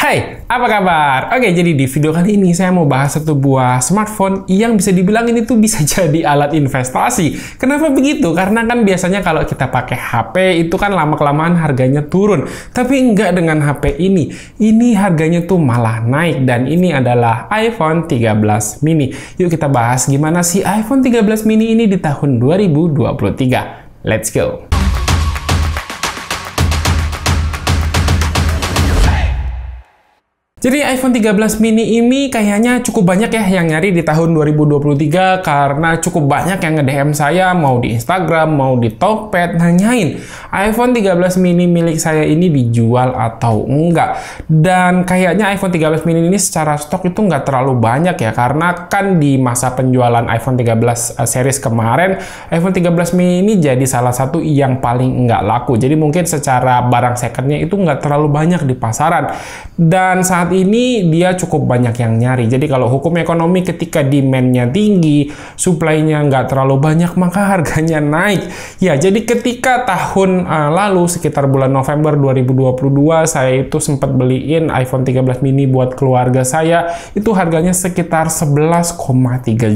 Hai, apa kabar? Oke, jadi di video kali ini saya mau bahas satu buah smartphone yang bisa dibilang ini tuh bisa jadi alat investasi. Kenapa begitu? Karena kan biasanya kalau kita pakai HP itu kan lama-kelamaan harganya turun. Tapi enggak dengan HP ini. Ini harganya tuh malah naik dan ini adalah iPhone 13 mini. Yuk kita bahas gimana sih iPhone 13 mini ini di tahun 2023. Let's go! Jadi iPhone 13 mini ini kayaknya cukup banyak ya yang nyari di tahun 2023 karena cukup banyak yang nge-DM saya mau di Instagram, mau di Tokped, nanyain iPhone 13 mini milik saya ini dijual atau enggak. Dan kayaknya iPhone 13 mini ini secara stok itu nggak terlalu banyak ya karena kan di masa penjualan iPhone 13 series kemarin iPhone 13 mini ini jadi salah satu yang paling nggak laku. Jadi mungkin secara barang secondnya itu nggak terlalu banyak di pasaran. Dan saat ini dia cukup banyak yang nyari. Jadi kalau hukum ekonomi ketika demand-nya tinggi, supply-nya nggak terlalu banyak, maka harganya naik. Ya, jadi ketika tahun lalu sekitar bulan November 2022 saya itu sempat beliin iPhone 13 mini buat keluarga saya, itu harganya sekitar 11,3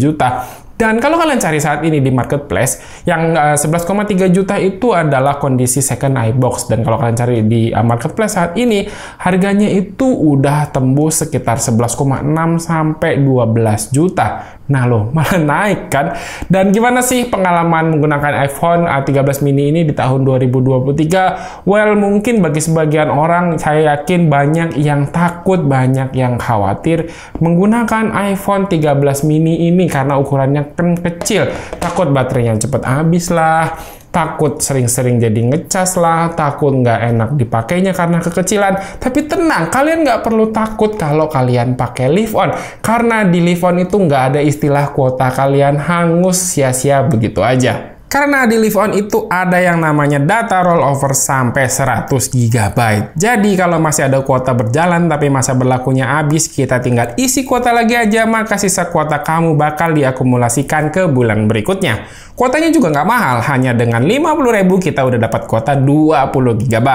juta. Dan kalau kalian cari saat ini di marketplace, yang 11,3 juta itu adalah kondisi second iBox. Dan kalau kalian cari di marketplace saat ini, harganya itu udah tembus sekitar 11,6 sampai 12 juta. Nah loh, malah naik kan? Dan gimana sih pengalaman menggunakan iPhone 13 mini ini di tahun 2023? Well, mungkin bagi sebagian orang, saya yakin banyak yang takut, banyak yang khawatir menggunakan iPhone 13 mini ini karena ukurannya kan kecil. Takut baterainya cepat habis lah, takut sering-sering jadi ngecas lah, takut nggak enak dipakainya karena kekecilan. Tapi tenang, kalian nggak perlu takut kalau kalian pakai Live On. Karena di Live On itu nggak ada istilah kuota kalian hangus sia-sia begitu aja. Karena di Live On itu ada yang namanya data rollover sampai 100 GB. Jadi kalau masih ada kuota berjalan tapi masa berlakunya habis, kita tinggal isi kuota lagi aja, maka sisa kuota kamu bakal diakumulasikan ke bulan berikutnya. Kuotanya juga nggak mahal, hanya dengan 50.000 kita udah dapat kuota 20 GB.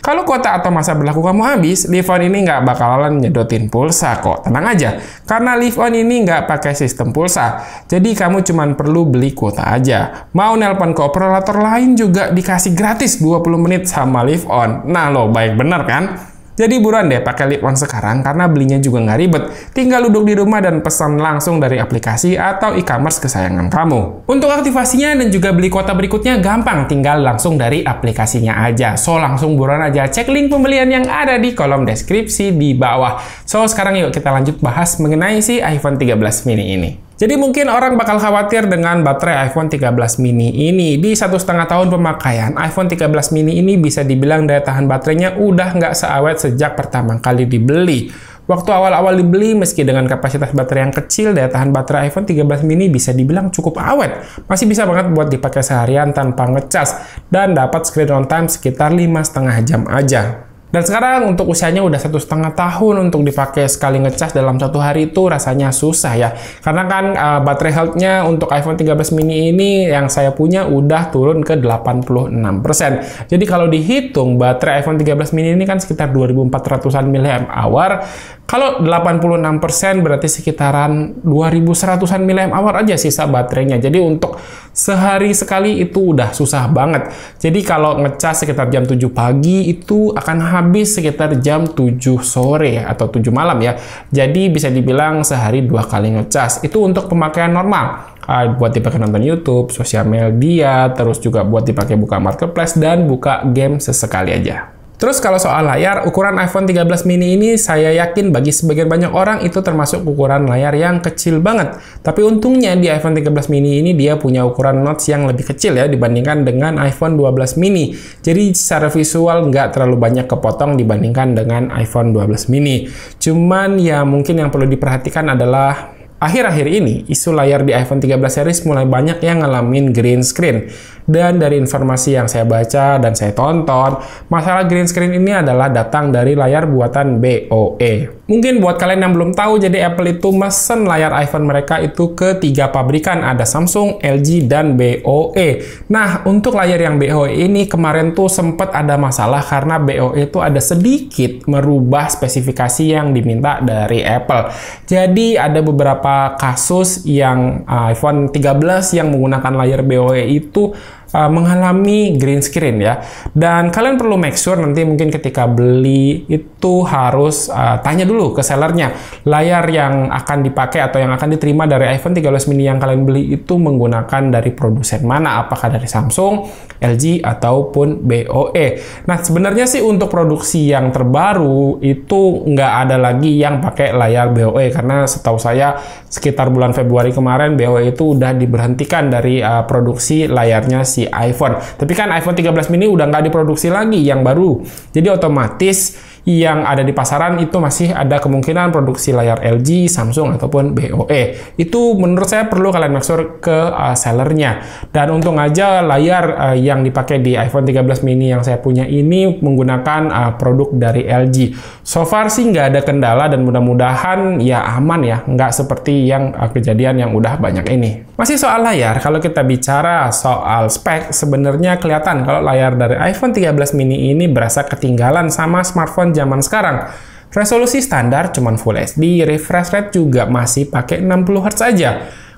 Kalau kuota atau masa berlaku kamu habis, Live On ini nggak bakalan nyedotin pulsa kok, tenang aja. Karena Live On ini nggak pakai sistem pulsa, jadi kamu cuma perlu beli kuota aja. Mau nelpon ke operator lain juga dikasih gratis 20 menit sama Live On. Nah lo, baik bener kan? Jadi buruan deh pakai Live On sekarang karena belinya juga nggak ribet. Tinggal duduk di rumah dan pesan langsung dari aplikasi atau e-commerce kesayangan kamu. Untuk aktivasinya dan juga beli kuota berikutnya gampang, tinggal langsung dari aplikasinya aja. So langsung buruan aja cek link pembelian yang ada di kolom deskripsi di bawah. So sekarang yuk kita lanjut bahas mengenai si iPhone 13 mini ini. Jadi mungkin orang bakal khawatir dengan baterai iPhone 13 mini ini. Di 1,5 tahun pemakaian, iPhone 13 mini ini bisa dibilang daya tahan baterainya udah nggak seawet sejak pertama kali dibeli. Waktu awal-awal dibeli, meski dengan kapasitas baterai yang kecil, daya tahan baterai iPhone 13 mini bisa dibilang cukup awet. Masih bisa banget buat dipakai seharian tanpa ngecas, dan dapat screen on time sekitar 5,5 jam aja. Dan sekarang untuk usianya udah 1,5 tahun untuk dipakai sekali ngecas dalam satu hari itu rasanya susah ya. Karena kan baterai health-nya untuk iPhone 13 mini ini yang saya punya udah turun ke 86%. Jadi kalau dihitung baterai iPhone 13 mini ini kan sekitar 2400-an mAh. Kalau 86% berarti sekitaran 2100-an mAh aja sisa baterainya. Jadi untuk sehari sekali itu udah susah banget. Jadi kalau ngecas sekitar jam 7 pagi itu akan habis sekitar jam 7 sore atau 7 malam ya. Jadi bisa dibilang sehari 2 kali ngecas. Itu untuk pemakaian normal. Buat dipakai nonton YouTube, sosial media, terus juga buat dipakai buka marketplace dan buka game sesekali aja. Terus kalau soal layar, ukuran iPhone 13 mini ini saya yakin bagi sebagian banyak orang itu termasuk ukuran layar yang kecil banget. Tapi untungnya di iPhone 13 mini ini dia punya ukuran notch yang lebih kecil ya dibandingkan dengan iPhone 12 mini. Jadi secara visual nggak terlalu banyak kepotong dibandingkan dengan iPhone 12 mini. Cuman ya mungkin yang perlu diperhatikan adalah akhir-akhir ini, isu layar di iPhone 13 series mulai banyak yang ngalamin green screen. Dan dari informasi yang saya baca dan saya tonton, masalah green screen ini adalah datang dari layar buatan BOE. Mungkin buat kalian yang belum tahu, jadi Apple itu mesen layar iPhone mereka itu ke 3 pabrikan, ada Samsung, LG, dan BOE. Nah, untuk layar yang BOE ini kemarin tuh sempat ada masalah karena BOE itu ada sedikit merubah spesifikasi yang diminta dari Apple. Jadi ada beberapa kasus yang iPhone 13 yang menggunakan layar BOE itu mengalami green screen ya. Dan kalian perlu make sure nanti mungkin ketika beli itu harus tanya dulu ke sellernya, layar yang akan dipakai atau yang akan diterima dari iPhone 13 mini yang kalian beli itu menggunakan dari produsen mana, apakah dari Samsung, LG, ataupun BOE. Nah, sebenarnya sih untuk produksi yang terbaru itu nggak ada lagi yang pakai layar BOE, karena setahu saya sekitar bulan Februari kemarin BOE itu udah diberhentikan dari produksi layarnya si iPhone. Tapi kan iPhone 13 mini udah nggak diproduksi lagi yang baru. Jadi otomatis yang ada di pasaran itu masih ada kemungkinan produksi layar LG, Samsung, ataupun BOE. Itu menurut saya perlu kalian make sure ke sellernya. Dan untung aja layar yang dipakai di iPhone 13 mini yang saya punya ini menggunakan produk dari LG. So far sih nggak ada kendala dan mudah-mudahan ya aman ya, nggak seperti yang kejadian yang udah banyak ini. Masih soal layar, kalau kita bicara soal spek, sebenarnya kelihatan kalau layar dari iPhone 13 mini ini berasa ketinggalan sama smartphone zaman sekarang. Resolusi standar cuman Full HD, refresh rate juga masih pakai 60 Hz aja.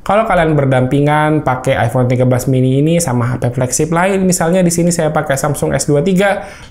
Kalau kalian berdampingan pakai iPhone 13 mini ini sama HP flagship lain, misalnya di sini saya pakai Samsung S23,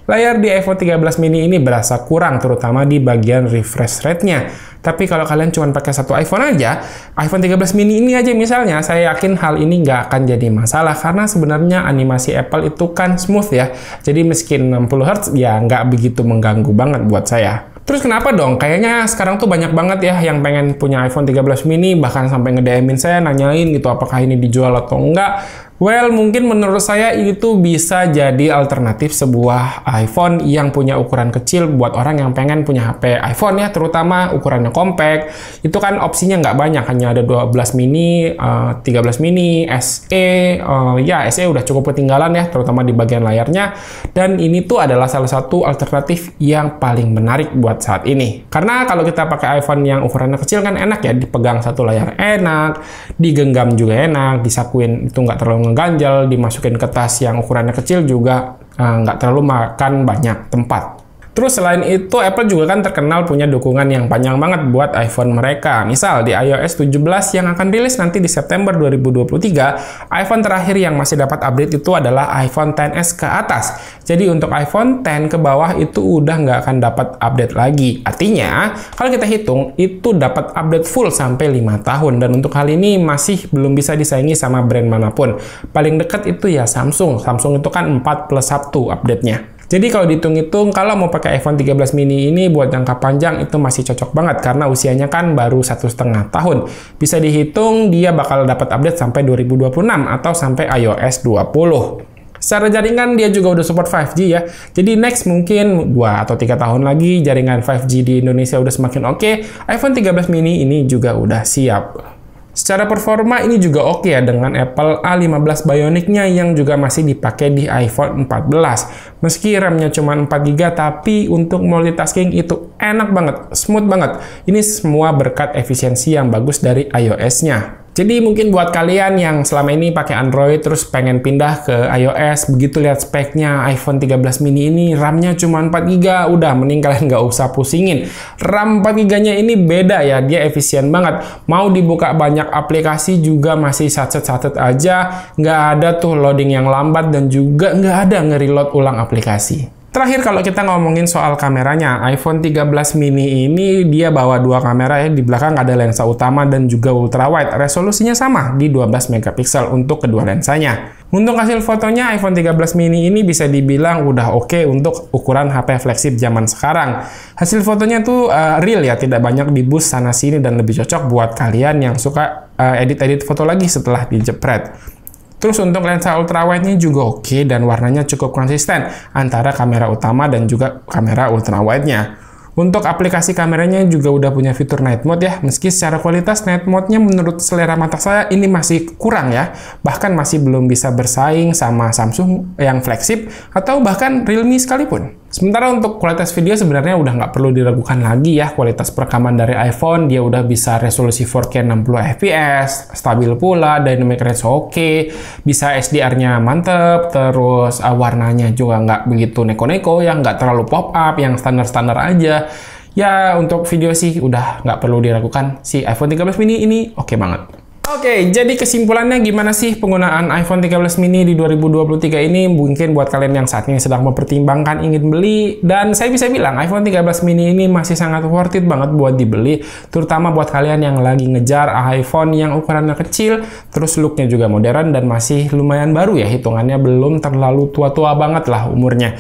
layar di iPhone 13 mini ini berasa kurang, terutama di bagian refresh rate-nya. Tapi kalau kalian cuma pakai satu iPhone aja, iPhone 13 mini ini aja misalnya, saya yakin hal ini nggak akan jadi masalah, karena sebenarnya animasi Apple itu kan smooth ya. Jadi meski 60 Hz, ya nggak begitu mengganggu banget buat saya. Terus kenapa dong? Kayaknya sekarang tuh banyak banget ya yang pengen punya iPhone 13 mini, bahkan sampai nge-DM-in saya, nanyain gitu apakah ini dijual atau enggak. Well, mungkin menurut saya itu bisa jadi alternatif sebuah iPhone yang punya ukuran kecil buat orang yang pengen punya HP iPhone ya, terutama ukurannya compact. Itu kan opsinya nggak banyak, hanya ada 12 mini, 13 mini, SE, ya SE udah cukup ketinggalan ya, terutama di bagian layarnya. Dan ini tuh adalah salah satu alternatif yang paling menarik buat saat ini. Karena kalau kita pakai iPhone yang ukurannya kecil kan enak ya, dipegang satu layar enak, digenggam juga enak, disakuin itu nggak terlalu ngeganjal, dimasukin ke tas yang ukurannya kecil juga nggak terlalu makan banyak tempat. Terus selain itu, Apple juga kan terkenal punya dukungan yang panjang banget buat iPhone mereka. Misal di iOS 17 yang akan rilis nanti di September 2023, iPhone terakhir yang masih dapat update itu adalah iPhone XS ke atas. Jadi untuk iPhone X ke bawah itu udah nggak akan dapat update lagi. Artinya, kalau kita hitung, itu dapat update full sampai 5 tahun. Dan untuk hal ini masih belum bisa disaingi sama brand manapun. Paling dekat itu ya Samsung. Samsung itu kan 4+1 update-nya. Jadi kalau dihitung-hitung, kalau mau pakai iPhone 13 mini ini buat jangka panjang itu masih cocok banget karena usianya kan baru 1,5 tahun. Bisa dihitung dia bakal dapat update sampai 2026 atau sampai iOS 20. Secara jaringan dia juga udah support 5G ya. Jadi next mungkin 2 atau 3 tahun lagi jaringan 5G di Indonesia udah semakin oke, iPhone 13 mini ini juga udah siap. Secara performa ini juga oke ya dengan Apple A15 Bionic-nya yang juga masih dipakai di iPhone 14. Meski RAM-nya cuma 4GB, tapi untuk multitasking itu enak banget, smooth banget. Ini semua berkat efisiensi yang bagus dari iOS-nya. Jadi mungkin buat kalian yang selama ini pakai Android terus pengen pindah ke iOS, begitu lihat speknya iPhone 13 mini ini RAM-nya cuma 4GB, udah mending kalian nggak usah pusingin. RAM 4GB-nya ini beda ya, dia efisien banget. Mau dibuka banyak aplikasi juga masih satset-satset aja, nggak ada tuh loading yang lambat dan juga nggak ada nge-reload ulang aplikasi. Terakhir kalau kita ngomongin soal kameranya, iPhone 13 mini ini dia bawa 2 kamera ya, di belakang ada lensa utama dan juga ultrawide. Resolusinya sama di 12 megapiksel untuk kedua lensanya. Untuk hasil fotonya, iPhone 13 mini ini bisa dibilang udah oke untuk ukuran HP flagship zaman sekarang. Hasil fotonya tuh real ya, tidak banyak di-boost sana-sini dan lebih cocok buat kalian yang suka edit-edit foto lagi setelah dijepret. Terus untuk lensa ultrawide-nya juga oke dan warnanya cukup konsisten antara kamera utama dan juga kamera ultrawide-nya. Untuk aplikasi kameranya juga udah punya fitur night mode ya, meski secara kualitas night mode-nya menurut selera mata saya ini masih kurang ya, bahkan masih belum bisa bersaing sama Samsung yang flagship atau bahkan Realme sekalipun. Sementara untuk kualitas video sebenarnya udah nggak perlu diragukan lagi ya, kualitas perekaman dari iPhone dia udah bisa resolusi 4K 60 fps, stabil pula, dynamic range oke, bisa SDR-nya mantep, terus warnanya juga nggak begitu neko-neko, yang nggak terlalu pop-up, yang standar-standar aja. Ya, untuk video sih udah nggak perlu diragukan, si iPhone 13 mini ini oke banget. Oke, jadi kesimpulannya gimana sih penggunaan iPhone 13 mini di 2023 ini? Mungkin buat kalian yang saat ini sedang mempertimbangkan ingin beli, dan saya bisa bilang iPhone 13 mini ini masih sangat worth it banget buat dibeli, terutama buat kalian yang lagi ngejar iPhone yang ukurannya kecil, terus looknya juga modern, dan masih lumayan baru ya, hitungannya belum terlalu tua-tua banget lah umurnya.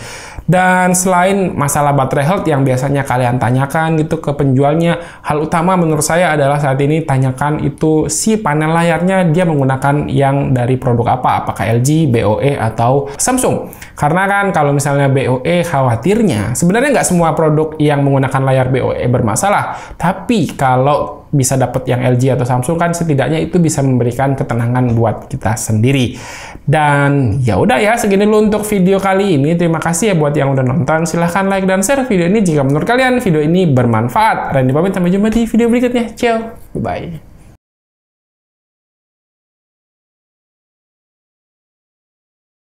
Dan selain masalah baterai health yang biasanya kalian tanyakan gitu ke penjualnya, hal utama menurut saya adalah saat ini tanyakan itu si panel layarnya dia menggunakan yang dari produk apa, apakah LG, BOE, atau Samsung. Karena kan kalau misalnya BOE khawatirnya, sebenarnya nggak semua produk yang menggunakan layar BOE bermasalah, tapi kalau bisa dapat yang LG atau Samsung kan setidaknya itu bisa memberikan ketenangan buat kita sendiri. Dan ya udah ya, segini dulu untuk video kali ini. Terima kasih ya buat yang udah nonton. Silahkan like dan share video ini jika menurut kalian video ini bermanfaat. Randy pamit, sampai jumpa di video berikutnya. Ciao, bye.